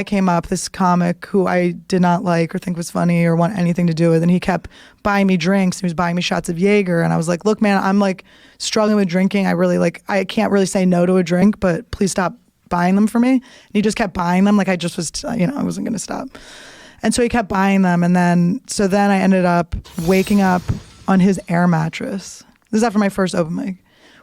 came up, this comic who I did not like or think was funny or want anything to do with, and he kept buying me drinks. He was buying me shots of Jaeger, and I was like, look, man, I'm like struggling with drinking. I can't really say no to a drink, but please stop buying them for me. And he just kept buying them. Like I just was, I wasn't going to stop. And so he kept buying them. And then I ended up waking up on his air mattress. This is after my first open mic.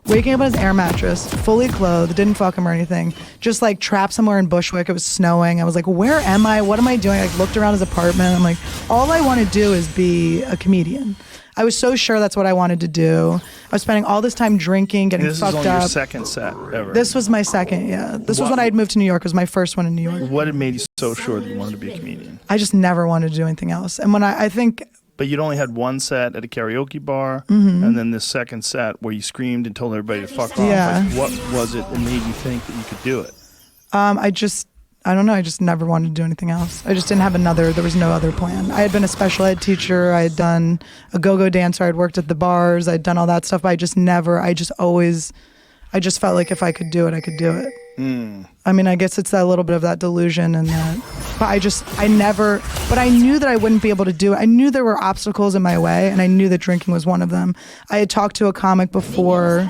Waking up on his air mattress, fully clothed, didn't fuck him or anything, just like trapped somewhere in Bushwick. It was snowing. I was like, where am I? What am I doing? I looked around his apartment. I'm like, all I want to do is be a comedian. I was so sure that's what I wanted to do. I was spending all this time drinking, getting fucked up. This is on your second set ever. This was my second, yeah. This was when I had moved to New York. It was my first one in New York. What had made you so sure that you wanted to be a comedian? I just never wanted to do anything else. And when I think... But you'd only had one set at a karaoke bar, and then this second set where you screamed and told everybody to fuck off. Yeah. Like, what was it that made you think that you could do it? I don't know. I just never wanted to do anything else. I just didn't have there was no other plan. I had been a special ed teacher. I had done a go-go dancer. I'd worked at the bars. I'd done all that stuff, but I just felt like if I could do it, I could do it. I mean, I guess it's that little bit of that delusion and that, but I knew that I wouldn't be able to do it. I knew there were obstacles in my way, and I knew that drinking was one of them. I had talked to a comic before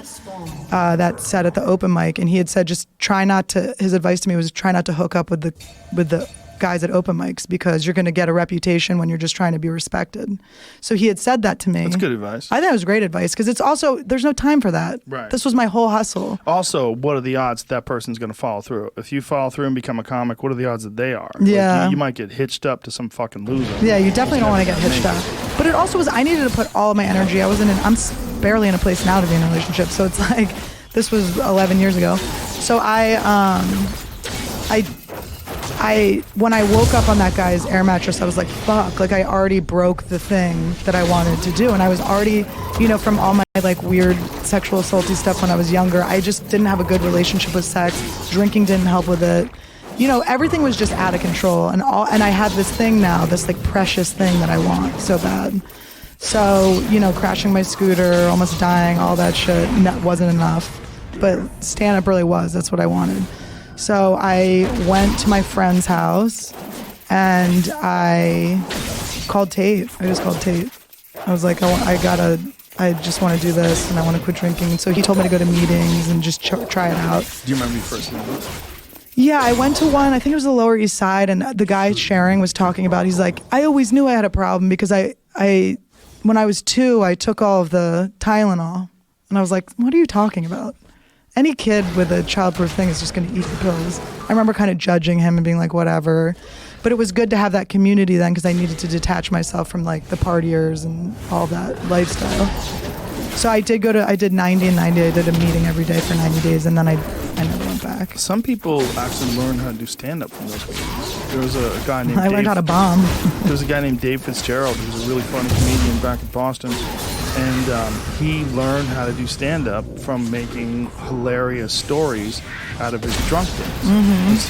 that set at the open mic, and he had said, his advice to me was try not to hook up with the guys at open mics because you're going to get a reputation when you're just trying to be respected. So he had said that to me. That's good advice. I think it was great advice because it's also, there's no time for that. Right. This was my whole hustle. Also, what are the odds that person's going to follow through? If you follow through and become a comic, what are the odds that they are? Yeah. Like, you might get hitched up to some fucking loser. Yeah, you definitely don't want to get hitched up. But it also was, I needed to put all of my energy. I'm barely in a place now to be in a relationship. So it's like, this was 11 years ago. So when I woke up on that guy's air mattress, I was like, fuck, like I already broke the thing that I wanted to do. And I was already, from all my like weird sexual assaulty stuff when I was younger, I just didn't have a good relationship with sex. Drinking didn't help with it. Everything was just out of control. And I had this thing now, this like precious thing that I want so bad. So, crashing my scooter, almost dying, all that shit, that wasn't enough. But stand-up really was. That's what I wanted. So I went to my friend's house and I called Tate. I just called Tate. I was like, I just want to do this and I want to quit drinking. So he told me to go to meetings and just try it out. Do you remember your first meeting? Yeah, I went to one, I think it was the Lower East Side, and the guy sharing was talking about, he's like, I always knew I had a problem because when I was 2, I took all of the Tylenol. And I was like, what are you talking about? Any kid with a childproof thing is just going to eat the pills. I remember kind of judging him and being like, whatever. But it was good to have that community then because I needed to detach myself from like the partiers and all that lifestyle. So I did 90 and 90. I did a meeting every day for 90 days and then I never went back. Some people actually learn how to do stand-up from those meetings. There was a guy named I learned how to bomb. There was a guy named Dave Fitzgerald who was a really funny comedian back in Boston. And he learned how to do stand-up from making hilarious stories out of his drunk days.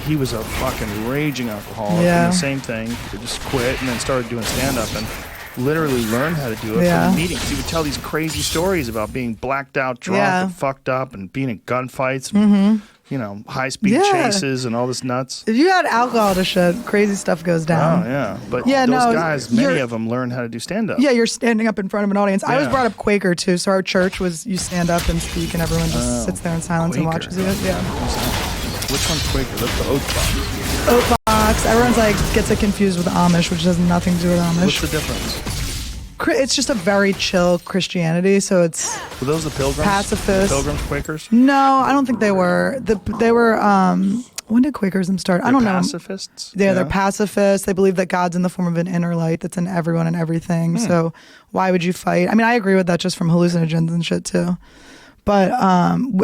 He was a fucking raging alcoholic. Yeah. And the same thing. He just quit and then started doing stand-up and literally learned how to do it from meetings. He would tell these crazy stories about being blacked out drunk and fucked up and being in gunfights and high-speed chases and all this nuts. If you add alcohol to shit, crazy stuff goes down. Oh, yeah. But those guys, many of them learn how to do stand-up. Yeah, you're standing up in front of an audience. I was brought up Quaker, too, so our church was you stand up and speak and everyone just sits there in silence Quaker. and watches you. Yeah. Which one's Quaker? That's the oat box. Oat box. Everyone's like, gets it confused with Amish, which has nothing to do with Amish. What's the difference? It's just a very chill Christianity, so it's... Were those the Pilgrims? Pacifist. The Pilgrims, Quakers? No, I don't think they were. They were, when did Quakerism start? I don't know. Pacifists? Yeah, they're pacifists. They believe that God's in the form of an inner light that's in everyone and everything. So why would you fight? I mean, I agree with that just from hallucinogens and shit, too. But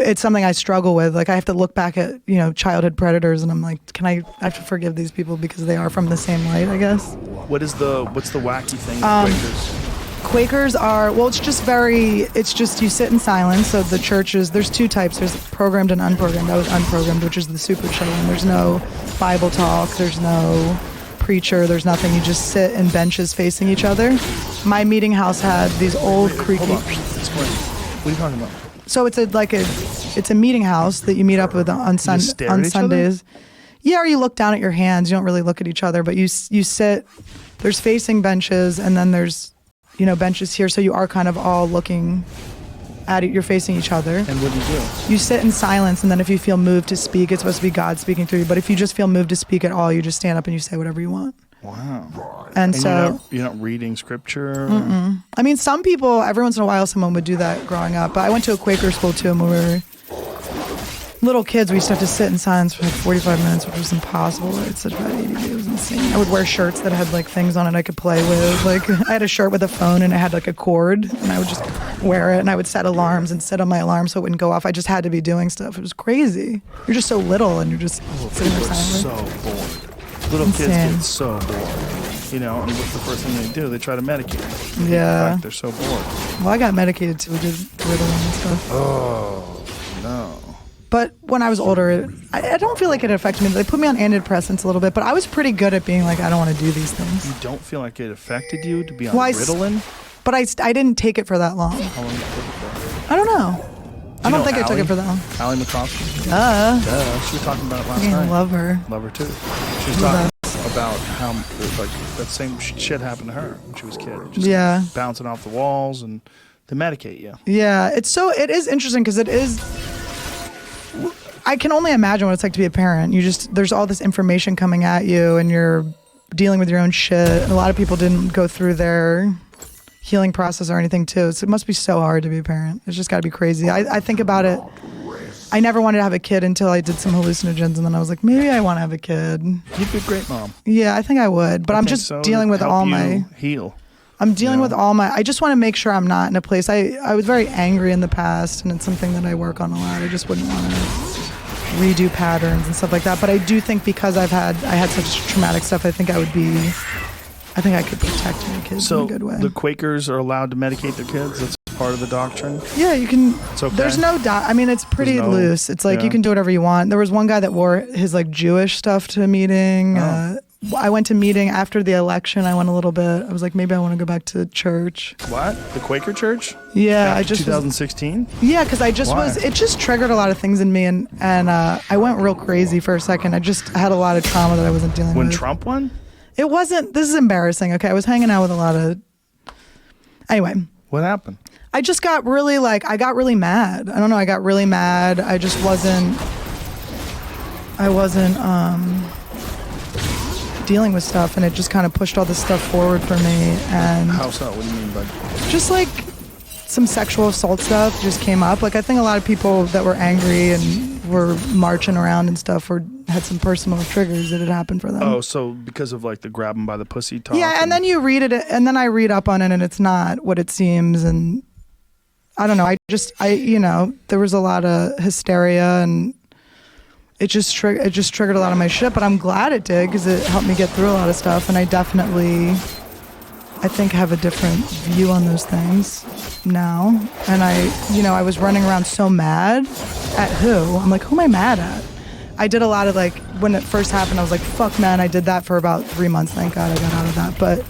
it's something I struggle with. Like, I have to look back at, childhood predators, and I'm like, I have to forgive these people because they are from the same light, I guess. What's the wacky thing with Quakers? Quakers are, it's just you sit in silence. So the churches, there's 2 types. There's programmed and unprogrammed. I was unprogrammed, which is the super chill one. There's no Bible talk. There's no preacher. There's nothing. You just sit in benches facing each other. My meeting house had these old creaky... Hold on. Explain. What are you talking about? So it's a meeting house that you meet up with on Sundays. Yeah, or you look down at your hands. You don't really look at each other, but you sit. There's facing benches, and then there's, benches here. So you are kind of all looking at it. You're facing each other. And what do? You sit in silence, and then if you feel moved to speak, it's supposed to be God speaking through you. But if you just feel moved to speak at all, you just stand up and you say whatever you want. Wow. And so you're not reading scripture? I mean, some people, every once in a while, someone would do that growing up. But I went to a Quaker school too, and when we were little kids, we used to have to sit in silence for like 45 minutes, which was impossible. I had such bad ADD. It was insane. I would wear shirts that had like things on it I could play with. Like I had a shirt with a phone and it had like a cord, and I would just wear it, and I would set alarms and sit on my alarm so it wouldn't go off. I just had to be doing stuff. It was crazy. You're just so little and you're just sitting there People are silently. so bored. Little kids Insane. get so bored. And what's the first thing they do? They try to medicate. In Yeah. fact, they're so bored. Well, I got medicated too. We did Ritalin and stuff. Oh, no. But when I was older, I don't feel like it affected me. They put me on antidepressants a little bit, but I was pretty good at being like, I don't want to do these things. You don't feel like it affected you to be on Well, Ritalin? But I didn't take it for that long. How long did you take it for? I don't know. I don't think I took it for that long. Allie McCoskey? Duh. She was talking about it last I night. love her. Love her too. She was talking about how like that same shit happened to her when she was a kid. Just bouncing off the walls, and they medicate you. Yeah, it is interesting because it is. I can only imagine what it's like to be a parent. There's all this information coming at you, and you're dealing with your own shit. And a lot of people didn't go through their healing process or anything too. So it must be so hard to be a parent. It's just got to be crazy. I think about it. I never wanted to have a kid until I did some hallucinogens, and then I was like, maybe I want to have a kid. You'd be a great mom. Yeah, I think I would. But I'm just dealing with all my heal. I'm dealing with all my. I just want to make sure I'm not in a place. I was very angry in the past, and it's something that I work on a lot. I just wouldn't want to redo patterns and stuff like that. But I do think because I had such traumatic stuff, I think I could protect my kids in a good way. So the Quakers are allowed to medicate their kids? That's part of the doctrine? Yeah, you can. It's okay. There's no I mean, it's pretty loose. It's like you can do whatever you want. There was one guy that wore his like Jewish stuff to a meeting. I went to meeting after the election. I went a little bit. I was like, maybe I want to go back to church. What? The Quaker church? Yeah, After 2016? Yeah, because I just Why? it just triggered a lot of things in me, and I went real crazy for a second. I had a lot of trauma that I wasn't dealing with. When Trump won? It wasn't. This is embarrassing. Okay, I was hanging out with a lot of. Anyway. What happened? I just got really I got really mad. I don't know. I got really mad. I just wasn't. I wasn't dealing with stuff, and it just kind of pushed all this stuff forward for me. And how so? What do you mean by? Just like some sexual assault stuff just came up. Like I think a lot of people that were angry and were marching around and stuff had some personal triggers that had happened for them. Oh, so because of like the grab 'em by the pussy talk. Yeah, and then you read it, and then I read up on it, and it's not what it seems. And I don't know. There was a lot of hysteria, and it just triggered a lot of my shit. But I'm glad it did because it helped me get through a lot of stuff, and I definitely. I think have a different view on those things now. And I was running around so mad at who? I'm like, who am I mad at? I did a lot of like, when it first happened, I was like, fuck man, I did that for about 3 months. Thank God I got out of that. But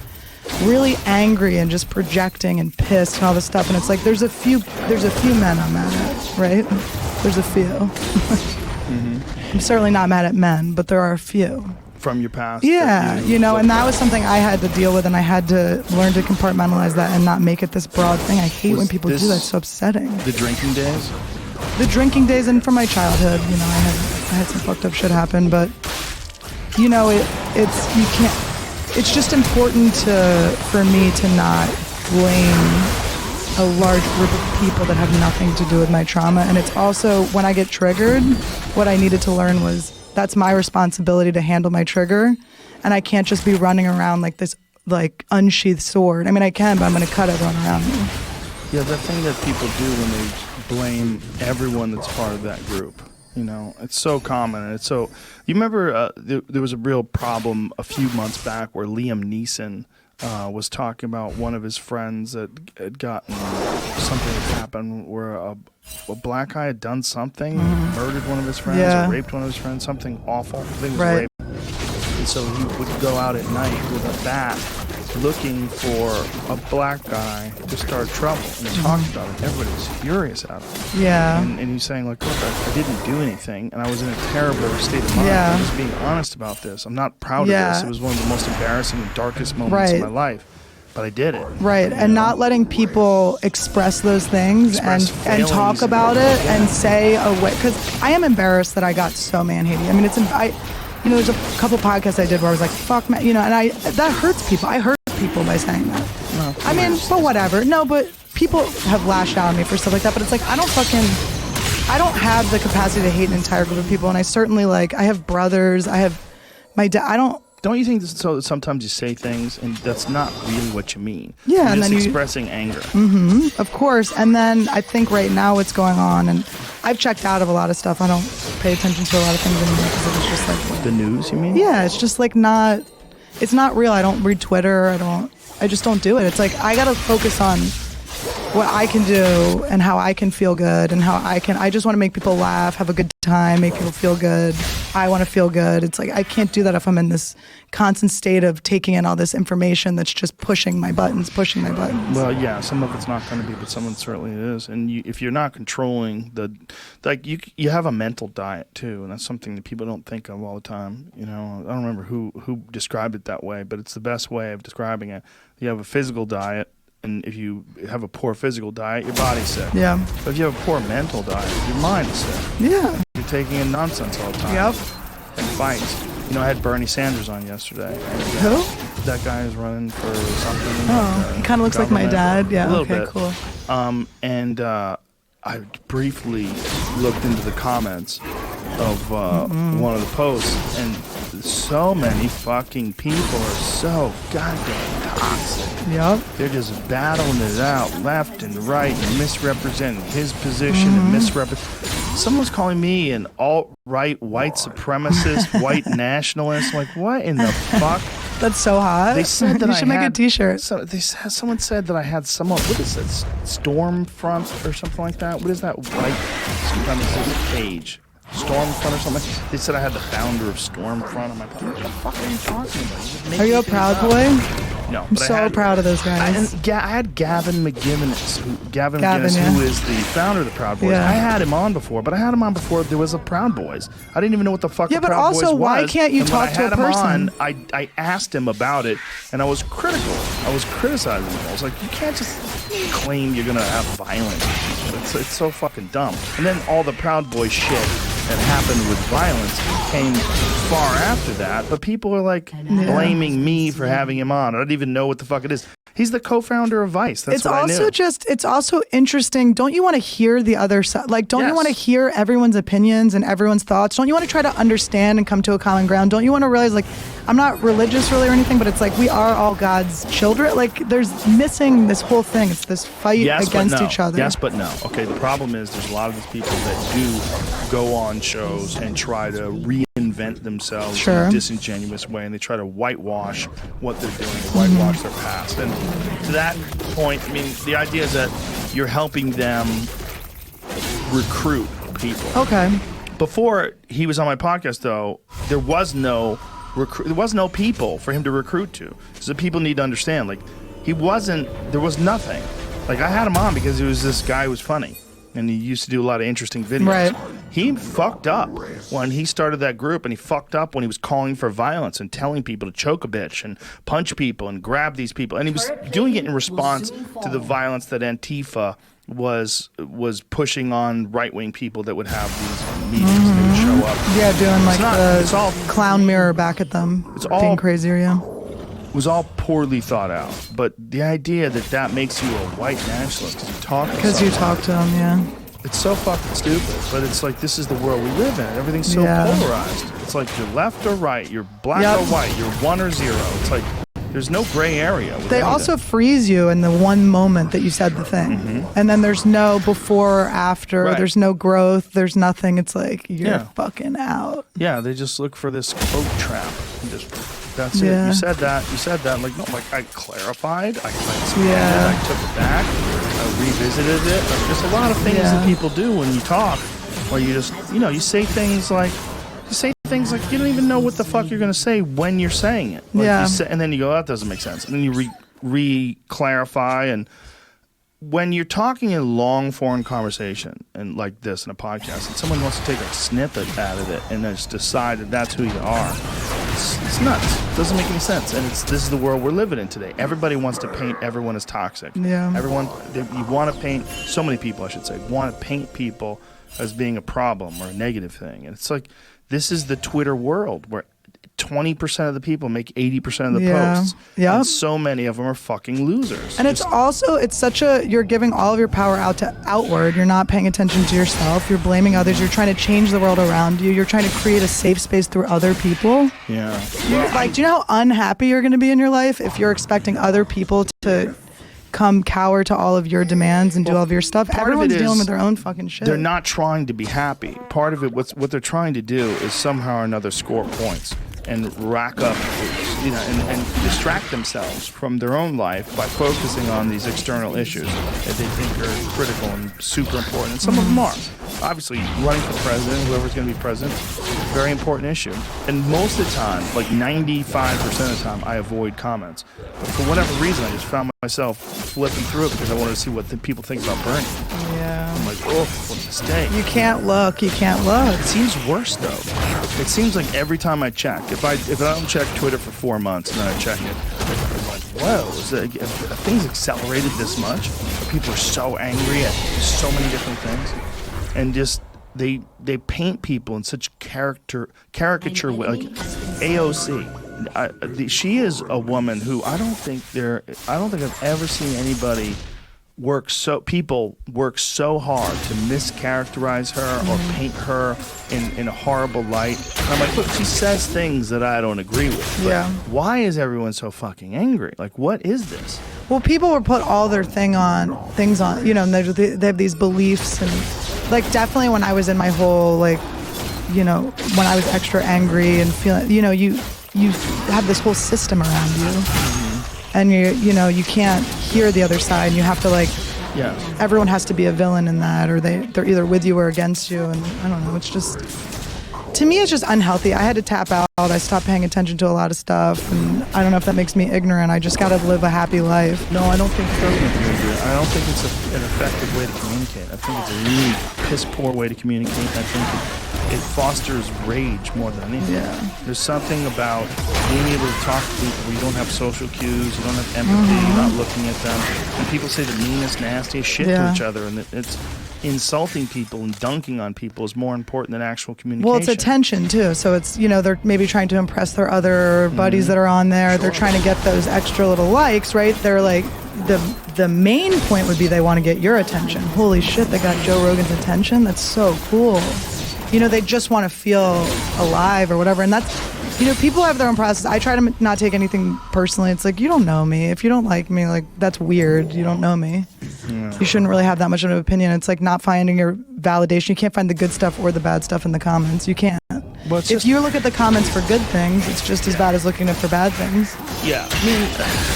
really angry and just projecting and pissed and all this stuff. And it's like, there's a few men I'm mad at, right? There's a few. Mm-hmm. I'm certainly not mad at men, but there are a few. From your past. Yeah, and that was something I had to deal with, and I had to learn to compartmentalize that and not make it this broad thing. I hate when people do that. It's so upsetting. The drinking days? The drinking days, and from my childhood, I had some fucked up shit happen, but it's just important for me to not blame a large group of people that have nothing to do with my trauma. And it's also, when I get triggered, what I needed to learn was that's my responsibility to handle my trigger, and I can't just be running around like this unsheathed sword. I mean, I can, but I'm going to cut everyone around me. Yeah, the thing that people do when they blame everyone that's part of that group, it's so common. And it's so. You remember there was a real problem a few months back where Liam Neeson was talking about one of his friends that had gotten something that happened where a black guy had done something, murdered one of his friends, or raped one of his friends, something awful. I think it was rape. And so he would go out at night with a bat looking for a black guy to start trouble. And he talked about it. Everybody was furious at him. Yeah. And he's saying, like, look, I didn't do anything, and I was in a terrible state of mind. Yeah. I'm just being honest about this. I'm not proud of Yeah. this. It was one of the most embarrassing and darkest moments of my life. But I did it. Right, and not letting people express those things and talk feelings about it and say away, because I am embarrassed that I got so man-hating. I mean, there's a couple podcasts I did where I was like, fuck man, and that hurts people. I hurt people by saying that. No, I mean, but whatever. No, but people have lashed out on me for stuff like that, but it's like, I don't have the capacity to hate an entire group of people, and I certainly, I have brothers, I have my dad, Don't you think so? Sometimes you say things and that's not really what you mean. Yeah, you're and just then expressing anger. Of course. And then I think right now what's going on, and I've checked out of a lot of stuff. I don't pay attention to a lot of things anymore because it was just like The news, you mean? Yeah, it's just like it's not real. I don't read Twitter. I just don't do it. It's like I gotta focus on what I can do and how I can feel good and I just want to make people laugh, have a good time, make people feel good. I want to feel good. It's like I can't do that if I'm in this constant state of taking in all this information that's just pushing my buttons. Well, yeah, some of it's not going to be, but some of it certainly is. And if you're not controlling you have a mental diet too, and that's something that people don't think of all the time. I don't remember who described it that way, but it's the best way of describing it. You have a physical diet. And if you have a poor physical diet, your body's sick. Yeah. But if you have a poor mental diet, your mind's sick. Yeah. You're taking in nonsense all the time. Yep. And fights. I had Bernie Sanders on yesterday. Who? That guy is running for something. Oh, he kind of looks like my dad. Yeah. A little okay. bit. Cool. And I briefly looked into the comments of one of the posts, and so many fucking people are so goddamn toxic. Yep. They're just battling it out left and right and misrepresenting his position and misrepresenting. Someone's calling me an alt-right white supremacist, white nationalist. Like, what in the fuck? That's so hot. They said that you should make a T-shirt. Someone said that I had what is this? Stormfront or something like that? What is that white supremacist page? Stormfront or something? They said I had the founder of Stormfront on my podcast. What the fuck are you talking about? Are you a Proud Boy? No. I'm so proud of those guys. I had Gavin McGinnis, yeah. who is the founder of the Proud Boys. Yeah. I had him on before, but I had him on before there was a Proud Boys. I didn't even know what the fuck the Proud Boys was. Yeah, but also, why can't you talk to a person? I asked him about it, and I was critical. I was criticizing him. I was like, you can't just claim you're going to have violence. It's so fucking dumb. And then all the Proud Boy shit that happened with violence came far after that, but people are like blaming me for having him on. I don't even know what the fuck it is. He's the co-founder of Vice. That's what I knew. It's also interesting. Don't you want to hear the other side? Like, don't you want to Yes. hear everyone's opinions and everyone's thoughts? Don't you want to try to understand and come to a common ground? Don't you want to realize, like, I'm not religious really or anything, but it's like we are all God's children. Like, there's missing this whole thing. It's this fight against each other. Yes, but no. Okay, the problem is there's a lot of these people that do go on shows and try to reinvent themselves in a disingenuous way, and they try to whitewash what they're doing, whitewash their past. And to that point, I mean, the idea is that you're helping them recruit people. Okay. Before he was on my podcast, though, there was no people for him to recruit to. So people need to understand, like, there was nothing. Like, I had him on because he was this guy who was funny, and he used to do a lot of interesting videos. Right. He fucked up when he started that group, and he fucked up when he was calling for violence and telling people to choke a bitch and punch people and grab these people. And he was doing it in response to the violence that Antifa was pushing on right-wing people that would have these meetings and they would show up. Yeah, doing like it's all clown mirror back at them. It's all being crazier, yeah. It was all poorly thought out. But the idea that makes you a white nationalist because you talk to them, yeah. It's so fucking stupid. But it's like, this is the world we live in. Everything's so polarized. It's like you're left or right, you're black or white, you're 1 or 0. It's like there's no gray area. They also freeze you in the one moment that you said the thing. And then there's no before or after. Right. There's no growth. There's nothing. It's like, you're fucking out. Yeah, they just look for this quote trap. And that's it. Yeah. You said that. I'm like, no, like, I clarified. I expanded. I took it back. I revisited it. Like, there's a lot of things that people do when you talk. Or you just, you say things like, things like you don't even know what the fuck you're gonna say when you're saying it. Like Yeah. and then you go, that doesn't make sense. And then you re-clarify. And when you're talking in a long foreign conversation and like this in a podcast, and someone wants to take a snippet out of it and then just decide that that's who you are, it's nuts. It doesn't make any sense. And this is the world we're living in today. Everybody wants to paint everyone as toxic. Yeah. You want to paint, so many people I should say, want to paint people as being a problem or a negative thing. And it's like, this is the Twitter world where 20% of the people make 80% of the posts. Yeah. And so many of them are fucking losers. And it's also, you're giving all of your power outward. You're not paying attention to yourself. You're blaming others. You're trying to change the world around you. You're trying to create a safe space through other people. Yeah. Do you know how unhappy you're going to be in your life if you're expecting other people to come cower to all of your demands and do all of your stuff? Everyone's dealing with their own fucking shit. They're not trying to be happy. Part of it, what they're trying to do is somehow or another score points and rack up, and distract themselves from their own life by focusing on these external issues that they think are critical and super important. And some of them are. Obviously, running for president, whoever's going to be president, very important issue. And most of the time, like 95% of the time, I avoid comments. But for whatever reason, I just found myself flipping through it because I wanted to see what the people think about Bernie. Yeah. I'm like, oh, what a mistake. You can't look. It Seems worse though. It seems like every time I check, if I don't check Twitter for 4 months and then I check it, I'm like, whoa, have things accelerated this much? People are so angry at so many different things, and just they paint people in such caricature way. Like AOC, she is a woman who I don't think I've ever seen anybody work so hard to mischaracterize her or paint her in a horrible light. And I'm like, look, she says things that I don't agree with. But Yeah. why is everyone so fucking angry? Like, what is this? Well, people will put all their things on, and they have these beliefs, and like definitely when I was in my whole when I was extra angry and feeling, you have this whole system around you, and you can't hear the other side, and you have to everyone has to be a villain in that, or they're either with you or against you, and I don't know, it's just, to me, it's just unhealthy. I had to tap out. I stopped paying attention to a lot of stuff, and I don't know if that makes me ignorant. I just got to live a happy life. No, I don't think so. I don't think it's an effective way to communicate. I think it's a really piss poor way to communicate. I think it fosters rage more than anything. Yeah. There's something about being able to talk to people where you don't have social cues, you don't have empathy, you're not looking at them, and people say the meanest, nastiest shit to each other, and it's insulting people and dunking on people is more important than actual communication. Well, it's attention too. So it's, they're maybe trying to impress their other buddies that are on there. Sure. They're trying to get those extra little likes, right? They're like, the main point would be they want to get your attention. Holy shit, they got Joe Rogan's attention. That's so cool. They just want to feel alive or whatever. And that's, people have their own process. I try to not take anything personally. It's like, you don't know me. If you don't like me, that's weird. You don't know me. Yeah. You shouldn't really have that much of an opinion. It's like not finding your validation. You can't find the good stuff or the bad stuff in the comments. You can't. Well, if you look at the comments for good things, it's just as bad as looking at for bad things. Yeah. I mean,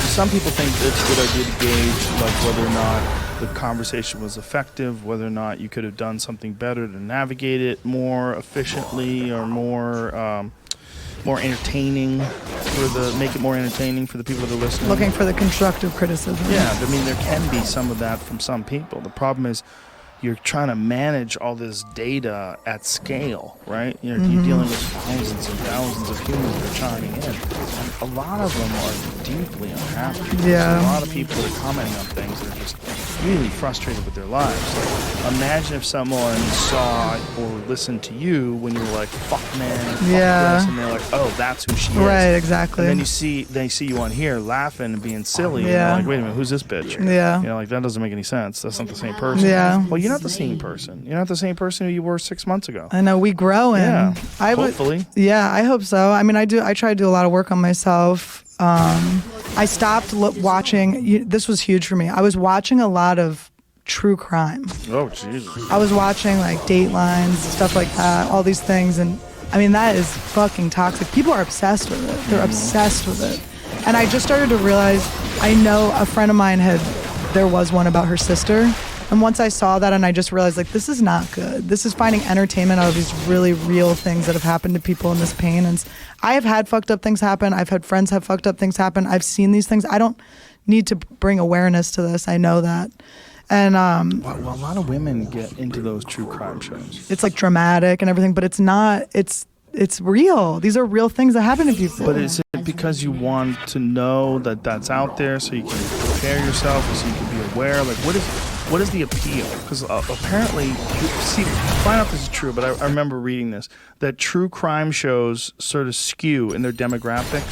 some people think it's a good idea to gauge whether or not the conversation was effective, whether or not you could have done something better to navigate it more efficiently or more entertaining make it more entertaining for the people that are listening. Looking for the constructive criticism. Yeah, I mean, there can be some of that from some people. The problem is you're trying to manage all this data at scale, right? You're dealing with thousands and thousands of humans that are chiming in. And a lot of them are deeply unhappy. Yeah. There's a lot of people that are commenting on things that are just really frustrated with their lives. Like, imagine if someone saw or listened to you when you were like, fuck man, fuck this, and they're like, oh, that's who she is. Right, exactly. And then they see you on here laughing and being silly, and they're like, wait a minute, who's this bitch? Yeah. That doesn't make any sense. That's not the same person. Yeah. Well, you're not the same person. You're not the same person who you were 6 months ago. I know, we grow in. Yeah, hopefully. Yeah, I hope so. I mean, I try to do a lot of work on myself. I stopped watching. This was huge for me. I was watching a lot of true crime. Oh, Jesus. I was watching Datelines, stuff like that, all these things. And I mean, that is fucking toxic. People are obsessed with it. They're obsessed with it. And I just started to realize, I know a friend of mine there was one about her sister. And once I saw that, and I just realized, like, this is not good. This is finding entertainment out of these really real things that have happened to people in this pain. And I have had fucked up things happen. I've had friends have fucked up things happen. I've seen these things. I don't need to bring awareness to this. I know that. And Well, a lot of women get into those true crime shows. it's like dramatic and everything, but it's not. It's real. These are real things that happen to people. But is it because you want to know that that's out there so you can prepare yourself or so you can be aware? Like, what is the appeal? Because apparently, see, find out if this is true, but I remember reading this, that true crime shows sort of skew in their demographics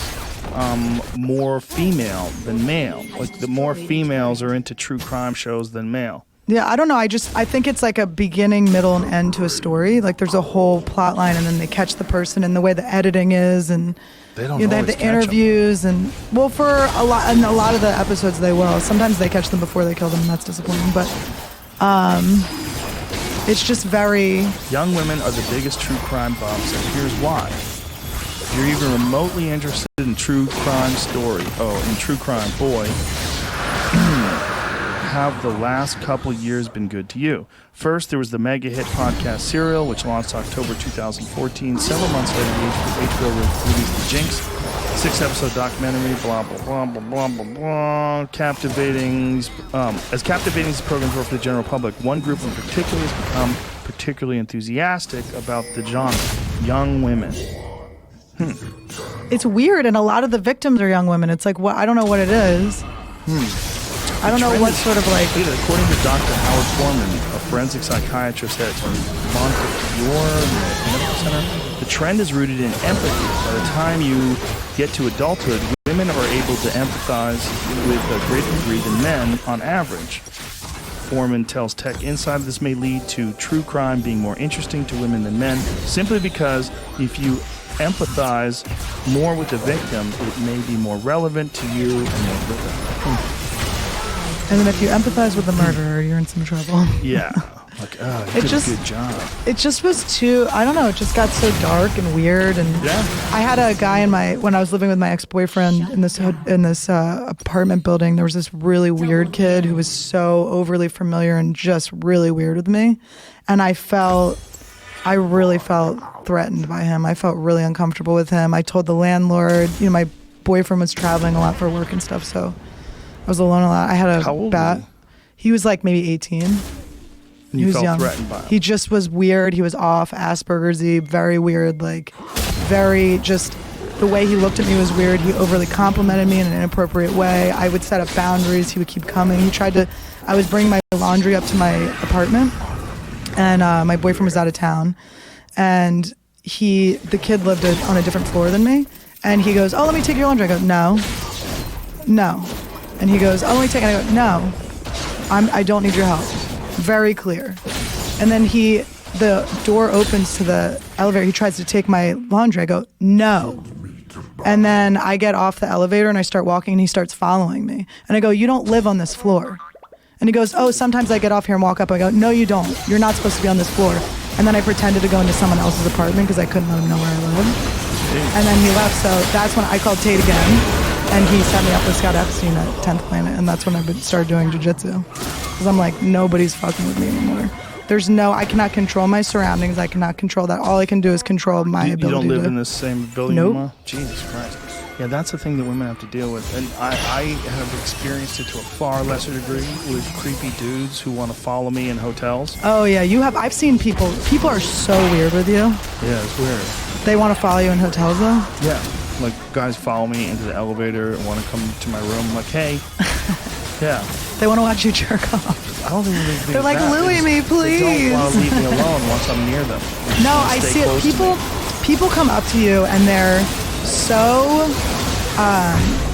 more female than male. Like, the more females are into true crime shows than male. Yeah, I don't know. I think it's like a beginning, middle, and end to a story. Like there's a whole plot line, and then they catch the person, and the way the editing is, and They don't they have always the catch 'em. interviews, and well, for a lot of the episodes they will. Sometimes they catch them before they kill them, and that's disappointing. But it's just very. Young women are the biggest true crime buffs, and here's why. If you're even remotely interested in true crime in true crime, boy, have the last couple years been good to you? First, there was the mega hit podcast Serial, which launched October 2014. Several months later, HBO released The Jinx, 6-episode documentary, blah, blah, blah, blah, blah, blah, blah, captivating. As captivating as the programs were for the general public, one group in particular has become particularly enthusiastic about the genre, young women. It's weird, and a lot of the victims are young women. It's like, what? I don't know what it is. I don't know what sort of like. According to Dr. Howard Foreman, a forensic psychiatrist at Montefiore Medical Center, the trend is rooted in empathy. By the time you get to adulthood, women are able to empathize with a greater degree than men on average. Foreman tells Tech Insider this may lead to true crime being more interesting to women than men, simply because if you empathize more with the victim, it may be more relevant to you and your victim. And then if you empathize with the murderer, you're in some trouble. Yeah. Like, oh, you did a good job. It just was too, I don't know, it just got so dark and weird. And Yeah. I had a guy when I was living with my ex-boyfriend in this apartment building, there was this really weird kid who was so overly familiar and just really weird with me. And I really felt threatened by him. I felt really uncomfortable with him. I told the landlord, my boyfriend was traveling a lot for work and stuff, so I was alone a lot. I had How old was he was like maybe 18. And He you was felt young. threatened by him. He just was weird. He was off, Asperger's-y, very weird, like very just the way he looked at me was weird. He overly complimented me in an inappropriate way. I would set up boundaries. He would keep coming. I was bringing my laundry up to my apartment, and my boyfriend was out of town, and the kid lived on a different floor than me, and he goes, "Oh, let me take your laundry." I go, "No." And he goes, "Oh, let me take it." I go, "No, I don't need your help." Very clear. And then the door opens to the elevator. He tries to take my laundry. I go, "No." And then I get off the elevator and I start walking, and he starts following me. And I go, "You don't live on this floor." And he goes, "Oh, sometimes I get off here and walk up." I go, "No, you don't. You're not supposed to be on this floor." And then I pretended to go into someone else's apartment because I couldn't let him know where I lived. And then he left, so that's when I called Tate again, and he set me up with Scott Epstein at 10th Planet, and that's when I started doing jiu-jitsu. Because I'm like, nobody's fucking with me anymore. I cannot control my surroundings. I cannot control that. All I can do is control my ability to... You don't live in the same building Nope. anymore? Jesus Christ. Yeah, that's the thing that women have to deal with. And I have experienced it to a far lesser degree with creepy dudes who want to follow me in hotels. Oh, yeah, I've seen people are so weird with you. Yeah, it's weird. They want to follow you in hotels, though? Yeah. Like, guys follow me into the elevator and want to come to my room. I'm like, hey. Yeah. They want to watch you jerk off. I don't think there's anything They're like, that. "Louie me, They please." don't want to leave me alone once I'm near them. No, Just I stay see it. close to me. People come up to you and they're so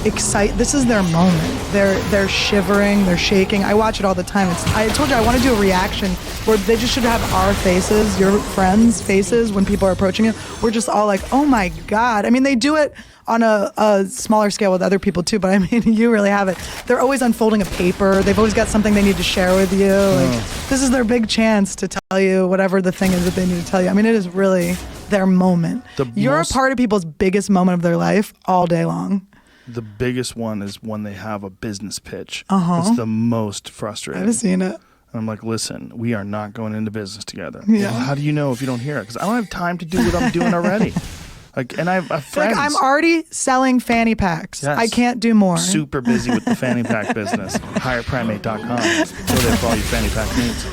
excited. This is their moment. They're shivering. They're shaking. I watch it all the time. I told you I want to do a reaction where they just should have our faces, your friends' faces, when people are approaching you. We're just all like, "Oh my God." I mean, they do it on a smaller scale with other people too, but I mean, you really have it. They're always unfolding a paper. They've always got something they need to share with you. Like, this is their big chance to tell you whatever the thing is that they need to tell you. I mean, it is really their moment. You're a part of people's biggest moment of their life all day long. The biggest one is when they have a business pitch. It's the most frustrating. I've seen it. And I'm like, listen, we are not going into business together. Yeah. Well, how do you know if you don't hear it? Because I don't have time to do what I'm doing already. Like, and I have friends. Like I'm already selling fanny packs. Yes. I can't do more. Super busy with the fanny pack business. HigherPrimate.com. Go there for all your fanny pack needs.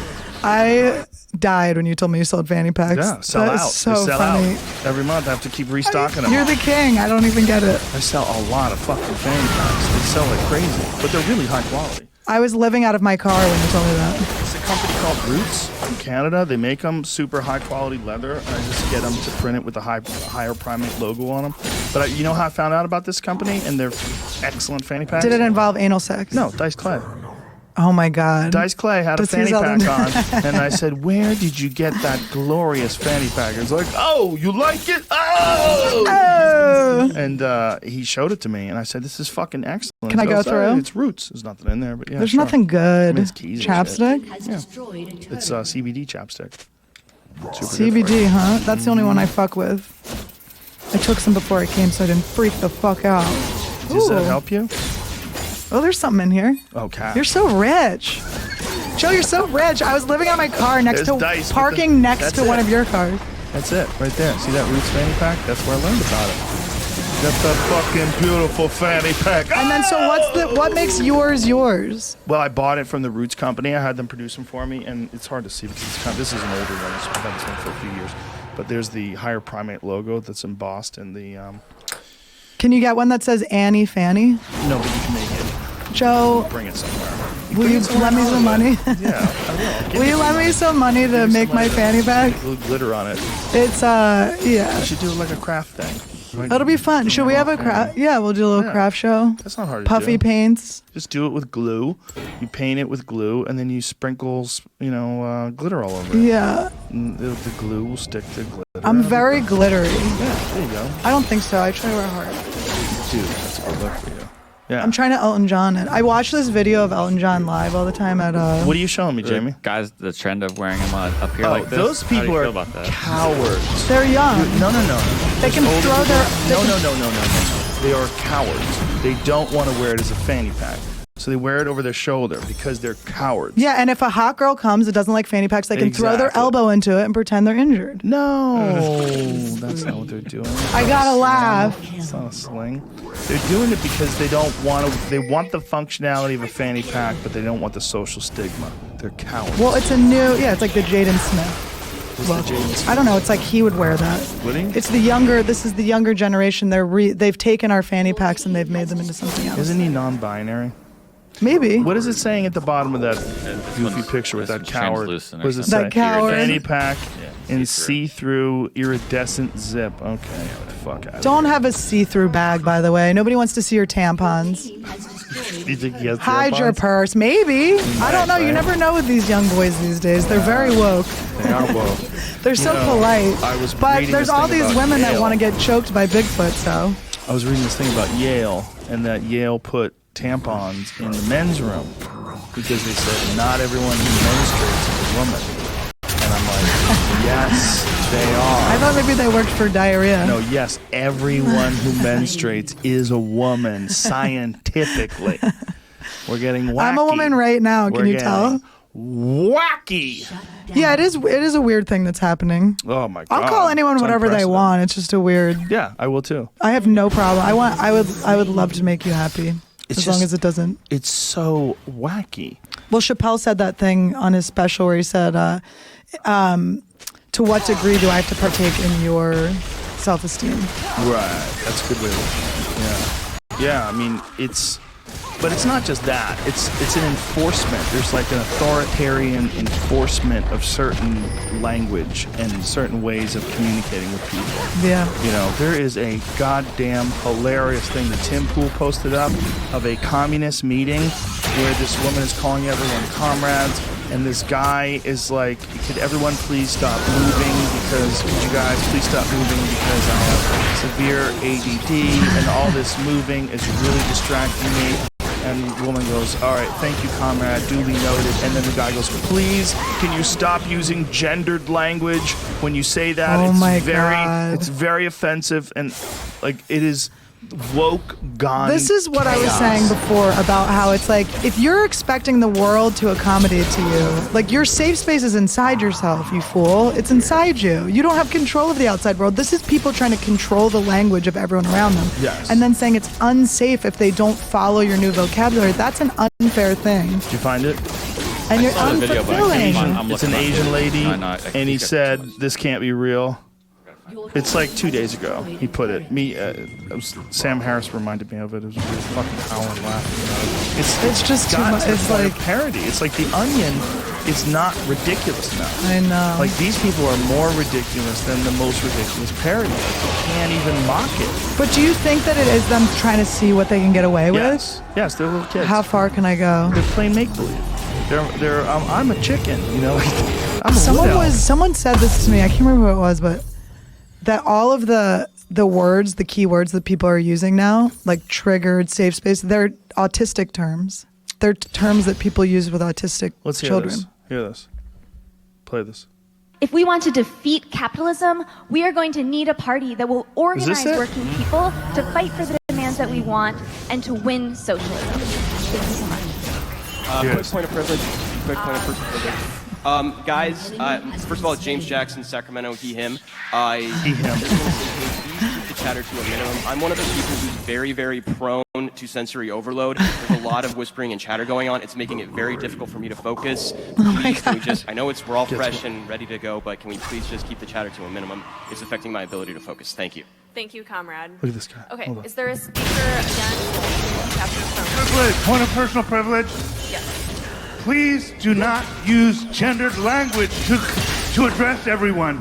I died when you told me you sold fanny packs. Yeah, sell That is out. So They sell funny. out. Every month I have to keep restocking them. You're the king. I don't even get it. I sell a lot of fucking fanny packs. They sell like crazy, but they're really high quality. I was living out of my car when you told me that. It's a company called Roots from Canada. They make them super high quality leather. I just get them to print it with the higher primate logo on them. But you know how I found out about this company and their excellent fanny packs? Did it involve anal sex? No, Dice Clay. Oh my God. Dice Clay had a Does he fanny sell pack them? on, and I said, "Where did you get that glorious fanny pack?" It's like, "Oh, you like it? Oh!" Oh. And he showed it to me, and I said, "This is fucking excellent." Can I He go goes, through? It's Roots. There's nothing in there, but yeah, There's sure. nothing good. I mean, it's keys and shit. Chapstick? It's CBD chapstick. Super good for CBD, you. huh? That's the only one I fuck with. I took some before I came so I didn't freak the fuck out. Does that Ooh. help you? Oh, there's something in here. Okay. You're so rich. Joe, you're so rich. I was living on my car next There's to Dice with parking next that's to one it. of your cars. That's it, right there. See that Roots fanny pack? That's where I learned about it. That's a fucking beautiful fanny pack. And then so what makes yours? Well, I bought it from the Roots company. I had them produce them for me, and it's hard to see because this is an older one. I've had this one for a few years. But there's the Higher Primate logo that's embossed in the. Can you get one that says Annie Fanny? No, but you can make it. Joe, Bring it somewhere. will you lend me some money? Yeah, I will. Will you lend me some money to Give me make some my money to fanny pack? put a little glitter on it. It's yeah. You should do it like a craft thing. Like, It'll be fun. Should we have a craft? Yeah, we'll do a little Yeah. craft show. That's not hard to Puffy do. paints. Just do it with glue. You paint it with glue, and then you sprinkle, glitter all over it. Yeah. And the glue will stick to glitter. I'm very glittery. Yeah, there you go. I don't think so. I try to wear hard. Dude, that's a good look for you. Yeah. I'm trying to Elton John it. I watch this video of Elton John live all the time at What are you showing me, The Jamie? guys, the trend of wearing them up here Oh, like this. those How do people you are feel about that? cowards. They're young. No. They can Older throw their. people- No. They are cowards. They don't want to wear it as a fanny pack. So they wear it over their shoulder because they're cowards. Yeah, and if a hot girl comes that doesn't like fanny packs, they can throw their Exactly. elbow into it and pretend they're injured. No, that's not what they're doing. I gotta laugh. It's not a sling. They're doing it because they don't want to. They want the functionality of a fanny pack, but they don't want the social stigma. They're cowards. Well, it's a new. Yeah, it's like the Jaden Smith. What's Well, the James? I don't know. It's like he would wear that. Would he? It's the younger. This is the younger generation. They've taken our fanny packs and they've made them into something else. Isn't he non-binary? Maybe. What is it saying at the bottom of that goofy one's- picture with this that one's coward? translucent What or does it something. say? That coward. Fanny pack Yeah, in see-through. see-through iridescent zip. Okay, get the fuck out. Don't have a see-through bag, by the way. Nobody wants to see your tampons. You think he has Hide your tampons? purse. Maybe. I don't know. You right? never know with these young boys these days. They're very woke. They are woke. They're so know, polite. I was But reading there's this all thing these about women that Yale. want to get choked by Bigfoot, so. I was reading this thing about Yale, and that Yale put tampons in the men's room because they said not everyone who menstruates is a woman. And I'm like, yes, they I are. thought maybe they worked for diarrhea. No, yes, everyone who menstruates is a woman scientifically. We're getting wacky. I'm a woman right now. Can We're you tell? getting Wacky. Yeah, it is. It is a weird thing that's happening. Oh my god. I'll call anyone It's whatever they unprecedented. want. It's just a weird. Yeah, I will too. I have no problem. I would love to make you happy. It's as long just- as it doesn't. It's so wacky. Well, Chappelle said that thing on his special where he said, "To what degree do I have to partake in your self-esteem?" Right. That's a good way to look at it. Yeah. Yeah, I mean, but it's not just that. It's an enforcement. There's like an authoritarian enforcement of certain language and certain ways of communicating with people. Yeah. You know, there is a goddamn hilarious thing that Tim Pool posted up of a communist meeting where this woman is calling everyone comrades, and this guy is like, could everyone please stop moving could you guys please stop moving because I have severe ADD and all this moving is really distracting me. And the woman goes, all right, thank you, comrade, duly noted. And then the guy goes, please, can you stop using gendered language when you say that? Oh It's my very, God. It's very offensive. And like, it is woke gone. This is what I was chaos. saying before about how it's like, if you're expecting the world to accommodate to you, like your safe space is inside yourself, you fool. It's inside you. You don't have control of the outside world. This is people trying to control the language of everyone around them. Yes. And then saying it's unsafe if they don't follow your new vocabulary. That's an unfair thing. Did you find it? And you're saw the video, but I can't unfulfilling. find- I'm It's an looking up Asian here. lady, No, I and he think said, "This can't be real." It's like 2 days ago. He put it. Sam Harris reminded me of it. It was really fucking howling laughing about it. It's just too got much. to the It's point like, of parody. It's like The Onion is not ridiculous now. I know. Like these people are more ridiculous than the most ridiculous parody. Like, you can't even mock it. But do you think that it is them trying to see what they can get away Yes, yes, they're little kids. with? How far can I go? They're playing make believe. They're. I'm a chicken. You know. I'm a Someone wood elf. someone said this to me. I can't remember who it was, but that all of the words, the keywords that people are using now, like triggered, safe space, they're autistic terms. They're terms that people use with autistic Let's hear children. this. Hear this. Play this. If we want to defeat capitalism, we are going to need a party that will organize it? working people to fight for the demands that we want and to win socialism. Thank you so much. Yes. Quick point of privilege. Quick point of personal privilege. Guys, first of all, James Jackson, Sacramento, he, him. He, him. Keep the chatter to a minimum. I'm one of the people who's very, very prone to sensory overload. There's a lot of whispering and chatter going on. It's making it very difficult for me to focus. Please, can we just, I know we're all fresh and ready to go, but can we please just keep the chatter to a minimum? It's affecting my ability to focus. Thank you. Thank you, comrade. Look at this guy. Okay, Hold on. is there a speaker against chapter from? Privilege, point of personal privilege. Yes. Please do not use gendered language to address everyone.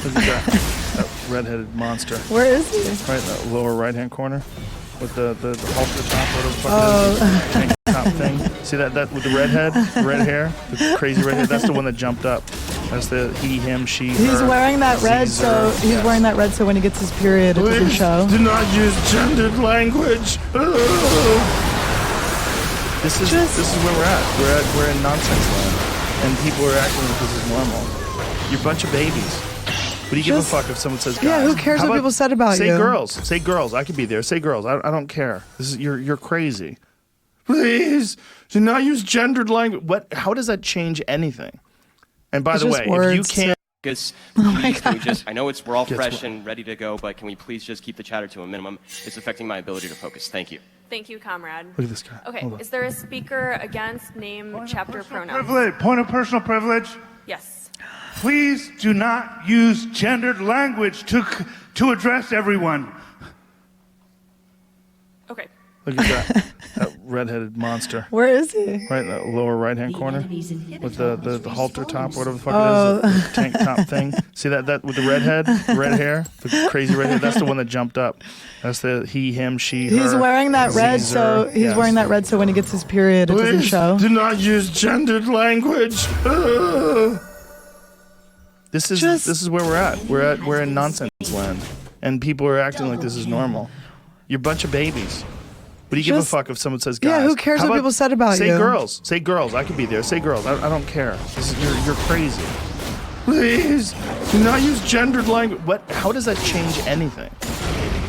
Look at that redheaded monster. Where is he? Right in the lower right-hand corner with the halter top, whatever the fuck it is. Tank top thing. See that with the red head, red hair, the crazy red hair? That's the one that jumped up. That's the he, him, she, her. He's wearing that red, so Caesar. he's Yes. wearing that red, so when he gets his period, it doesn't show. do not use gendered language. This is where we're at. We're in nonsense land, and people are acting like this is normal. You're a bunch of babies. What do you give a Just- fuck if someone says guys? Yeah, who cares How what about- people said about say you? girls. Say girls. I could be there. Say girls. I don't care. This is you're crazy. Please do not use gendered language. What? How does that change anything? And by It's the just way, if you words. can't. Please, can we just, I know we're all Guess fresh what? and ready to go, but can we please just keep the chatter to a minimum? It's affecting my ability to focus. Thank you. Thank you, comrade. Look at this guy. Okay, Hold on. is there a speaker against name, chapter, pronouns? Privilege, point of personal privilege. Yes. Please do not use gendered language to address everyone. Okay. Look at that redheaded monster. Where is he? Right in the lower right-hand corner with the halter top, whatever the fuck it is, the tank top thing. See that with the red head, red hair, the crazy red hair? That's the one that jumped up. That's the he, him, she, her. He's wearing that red, so Caesar. he's Yes. wearing that red, so when he gets his period, it doesn't Please show. do not use gendered language. This is where we're at. We're in nonsense land, and people are acting like this is normal. You're a bunch of babies. What do you give a Just- fuck if someone says guys? Yeah, who cares How what about- people said about say you? girls. Say girls. I could be there. Say girls. I don't care. You're crazy. Please do not use gendered language. What? How does that change anything?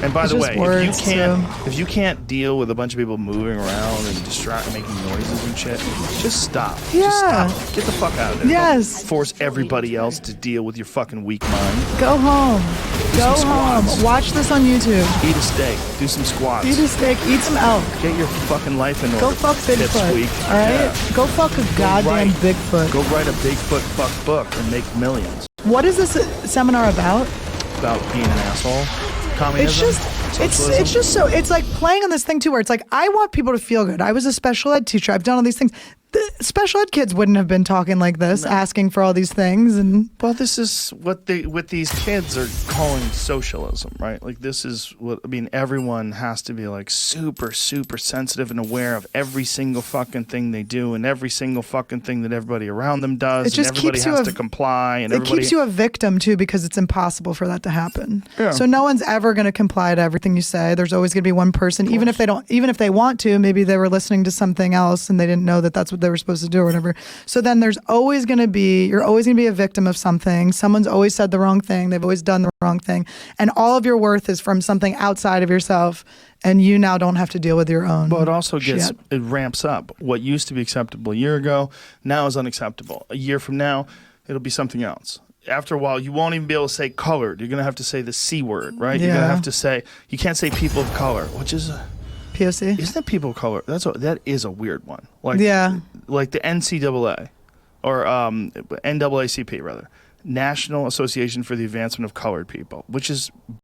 And by It's the just way, words, if you can't deal with a bunch of people moving around and making noises and shit, just stop. Yeah. Just stop. Get the fuck out of there. Yes. Don't force everybody else to deal with your fucking weak mind. Go home. Go some home. squats. Watch this on YouTube. Eat a steak. Do some squats. Eat a steak. Eat some elk. Get your fucking life in order. Go fuck Bigfoot. Pipsqueak. All right? Yeah. Go fuck a goddamn write- Bigfoot. Go write a Bigfoot fuck book and make millions. What is this seminar about? About being an asshole. Communism. It's just Socialism. it's just so it's like playing on this thing too where it's like I want people to feel good. I was a special ed teacher. I've done all these things. The special ed kids wouldn't have been talking like this, asking for all these things and Well, this is what these kids are calling socialism, right? Like this is what I mean. Everyone has to be like super, super sensitive and aware of every single fucking thing they do and every single fucking thing that everybody around them does. It just and everybody keeps you has a- to comply, and it everybody. keeps you a victim too because it's impossible for that to happen. Yeah. So no one's ever going to comply to everything you say. There's always going to be one person, even if they want to. Maybe they were listening to something else and they didn't know that that's what what they were supposed to do or whatever. So then you're always going to be a victim of something. Someone's always said the wrong thing. They've always done the wrong thing. And all of your worth is from something outside of yourself. And you now don't have to deal with your own. Well, it also shit. it ramps up. What used to be acceptable a year ago now is unacceptable. A year from now, it'll be something else. After a while, you won't even be able to say colored. You're going to have to say the C word, right? You're going to have to say, you can't say people of color, which is, POC? isn't it people of color? That is a weird one. Like, Yeah. Like the NCAA, or NAACP rather. National Association for the Advancement of Colored People, which is